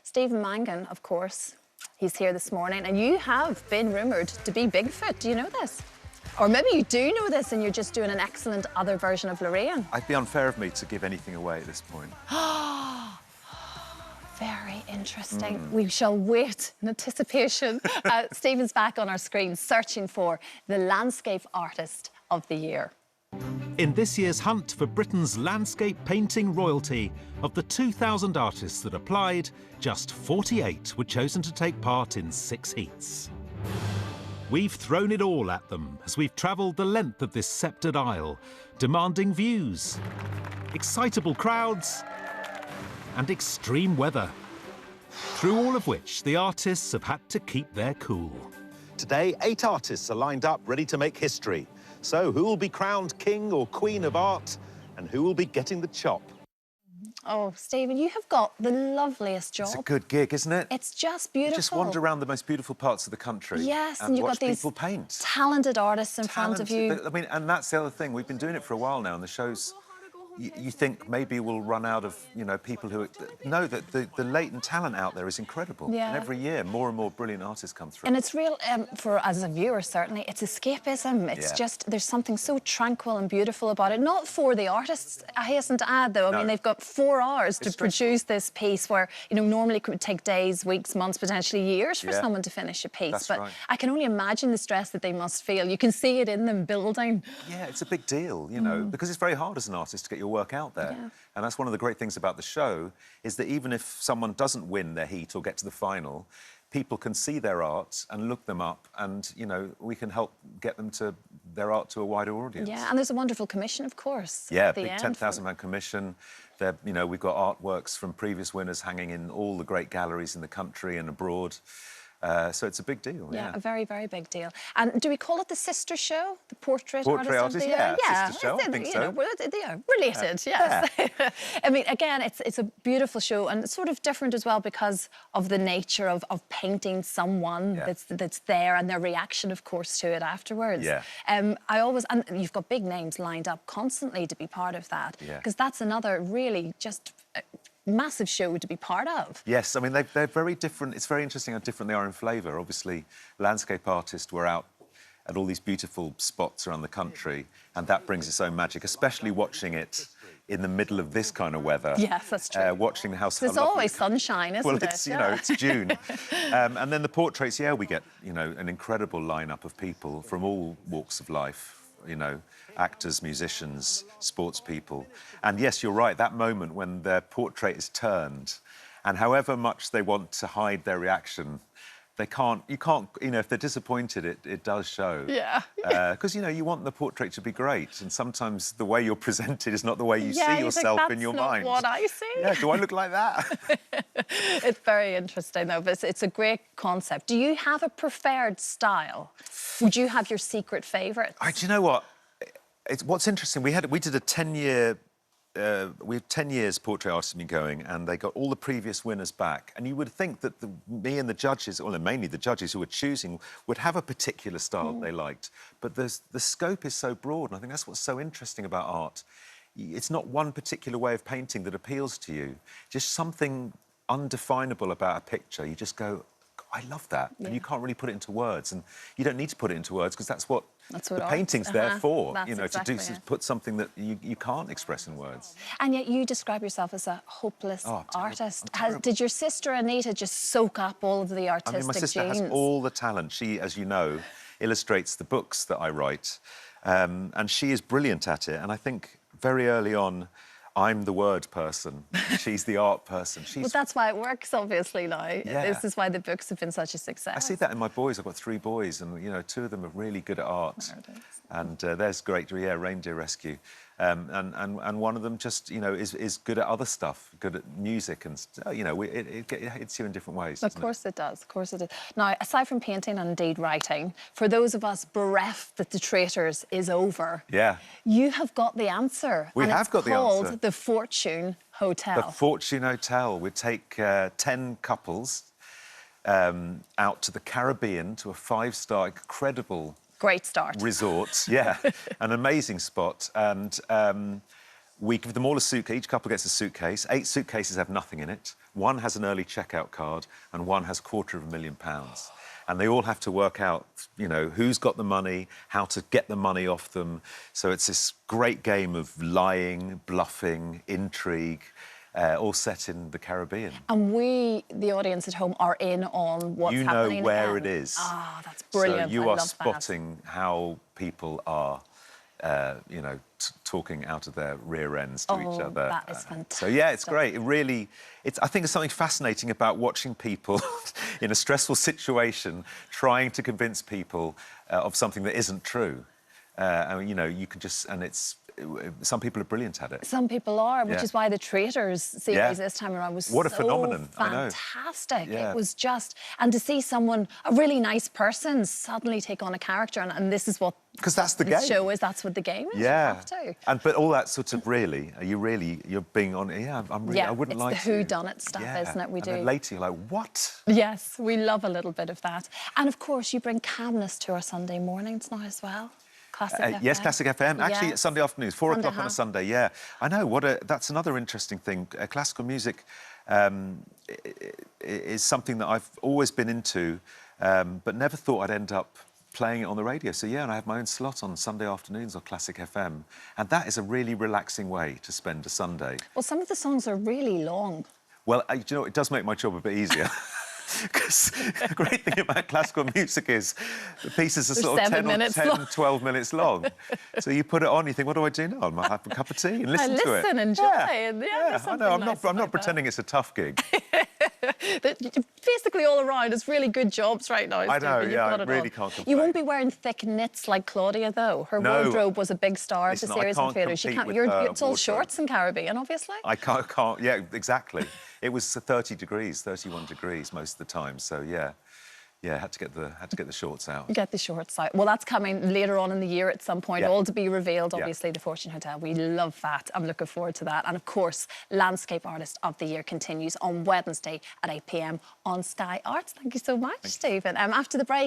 Stephen Mangan, of course, he's here this morning, and you have been rumoured to be Bigfoot. Do you know this? Or maybe you do know this and you're just doing an excellent other version of Lorraine. It'd be unfair of me to give anything away at this point. Very interesting. We shall wait in anticipation. Stephen's back on our screen searching for the Landscape Artist of the Year. In this year's hunt for Britain's landscape painting royalty, of the 2,000 artists that applied, just 48 were chosen to take part in 6 heats. We've thrown it all at them as we've travelled the length of this sceptred isle, demanding views, excitable crowds and extreme weather, through all of which the artists have had to keep their cool. Today, 8 artists are lined up ready to make history. So who will be crowned king or queen of art, and who will be getting the chop? Oh, Stephen, you have got the loveliest job. It's a good gig, isn't it? It's just beautiful. You just wander around the most beautiful parts of the country. Yes, and you've watch got these people paint. talented artists in front of you. I mean, and that's the other thing. We've been doing it for a while now, and the shows. You think maybe we'll run out of, people who... No, the latent talent out there is incredible. Yeah. And every year, more and more brilliant artists come through. And it's real, as a viewer, certainly, it's escapism. It's just, there's something so tranquil and beautiful about it. Not for the artists, I hasten to add, though. I mean, they've got 4 hours to produce this piece where, normally it could take days, weeks, months, potentially years for someone to finish a piece. That's but right. I can only imagine the stress that they must feel. You can see it in them building. Yeah, it's a big deal, because it's very hard as an artist to get your work out there. Yeah. And that's one of the great things about the show, is that even if someone doesn't win their heat or get to the final, people can see their art and look them up, and, we can help get them to their art to a wider audience. Yeah, and there's a wonderful commission, of course. Yeah, at the big end 10,000-man commission. There, we've got artworks from previous winners hanging in all the great galleries in the country and abroad. So it's a big deal. Yeah, a very, very big deal. And do we call it the sister show? The portrait artist of the year? Yeah, sister show, I think so. They are related, yes. Yeah. I mean, again, it's a beautiful show, and it's sort of different as well because of the nature of painting someone that's there, and their reaction, of course, to it afterwards. Yeah. And you've got big names lined up constantly to be part of that, because that's another really just massive show to be part of. Yes, I mean, they're very different. It's very interesting how different they are in flavour. Obviously, landscape artists were out at all these beautiful spots around the country, and that brings its own magic, especially watching it in the middle of this kind of weather. Yes, that's true. Watching how There's always sunshine, isn't it? Well, it's, it's June. And then the portraits, we get, an incredible lineup of people from all walks of life. Actors, musicians, sports people. And yes, you're right, that moment when their portrait is turned, and however much they want to hide their reaction, you can't, if they're disappointed, it does show. Yeah. Because, you want the portrait to be great, and sometimes the way you're presented is not the way you see yourself in your mind. That's not what I see. Yeah, do I look like that? It's very interesting, though, but it's a great concept. Do you have a preferred style? Would you have your secret favourite? Do you know what? What's interesting, we did a 10-year... we have 10 years portrait artists have been going, and they got all the previous winners back. And you would think that me and the judges, well, mainly the judges who were choosing, would have a particular style that they liked. But the scope is so broad, and I think that's what's so interesting about art. It's not one particular way of painting that appeals to you. Just something undefinable about a picture. You just go, I love that. Yeah. And you can't really put it into words. And you don't need to put it into words, because that's what the painting's there for, exactly to put something that you can't express in words. And yet you describe yourself as a hopeless artist. Did your sister Anita just soak up all of the artistic genes? My sister has all the talent. She, as you know, illustrates the books that I write. And she is brilliant at it. And I think very early on, I'm the word person, she's the art person. Well, that's why it works, obviously, now. Yeah. This is why the books have been such a success. I see that in my boys. I've got 3 boys, and, 2 of them are really good at art. And there's great, reindeer rescue. And one of them just, is good at other stuff, good at music, and, it hits you in different ways. Of course it does, of course it does. Now, aside from painting and indeed writing, for those of us bereft that The Traitors is over, you have got the answer. We have got the answer. It's called The Fortune Hotel. The Fortune Hotel. We take 10 couples out to the Caribbean, to a 5-star, incredible... Great start. Resort, an amazing spot. And We give them all a suitcase. Each couple gets a suitcase. 8 suitcases have nothing in it. 1 has an early checkout card, and 1 has £250,000. And they all have to work out, you know, who's got the money, how to get the money off them. So it's this great game of lying, bluffing, intrigue, all set in the Caribbean. And we, the audience at home, are in on what's happening. You know where again. it is. Ah, that's brilliant. So you I are love spotting how people are, you know, talking out of their rear ends to each other. That is fantastic. So yeah, it's great. It really, I think there's something fascinating about watching people in a stressful situation trying to convince people of something that isn't true. I mean, you know, you can just, and some people are brilliant at it. Some people are, which Yeah. is why the Traitors series this time around was What a so phenomenon, I know. fantastic. Yeah. It was just, and to see someone, a really nice person, suddenly take on a character, and this is what Because that's the the game. show is. That's what the game is. Yeah. You have to. But all that sort of you're being on. Yeah, I'm really. Yeah, I wouldn't it's like the to. whodunit stuff, isn't it? We and do. then later you're like, what? Yes, we love a little bit of that. And of course, you bring calmness to our Sunday mornings now as well. Classic FM. Yes, Classic FM. Actually, Yes. Sunday afternoons, 4 o'clock on a half. Sunday. Yeah, I know. That's another interesting thing. Classical music is something that I've always been into, but never thought I'd end up playing it on the radio. So yeah, and I have my own slot on Sunday afternoons on Classic FM, and that is a really relaxing way to spend a Sunday. Well, some of the songs are really long. Well, do you know, it does make my job a bit easier. Because the great thing about classical music is the pieces are sort of 10, 12 minutes long. So you put it on, you think, what do I do now? I might have a cup of tea and listen to it. Listen, enjoy. And I know. I'm not pretending it's a tough gig. Basically, all around, it's really good jobs right now. I know, Stephen. yeah, You've got I it really all. can't complain. You won't be wearing thick knits like Claudia, though. Her No. wardrobe was a big star of the Listen, I series on can't theatres. You compete can't. with You're, her it's all wardrobe. shorts in Caribbean, obviously. I can't. Yeah, exactly. It was 30 degrees, 31 degrees most of the time. So yeah. Yeah, had to get the shorts out. Get the shorts out. Well, that's coming later on in the year at some point, all to be revealed, obviously, the Fortune Hotel. We love that. I'm looking forward to that. And, of course, Landscape Artist of the Year continues on Wednesday at 8 p.m. on Sky Arts. Thank you so much, Stephen. After the break...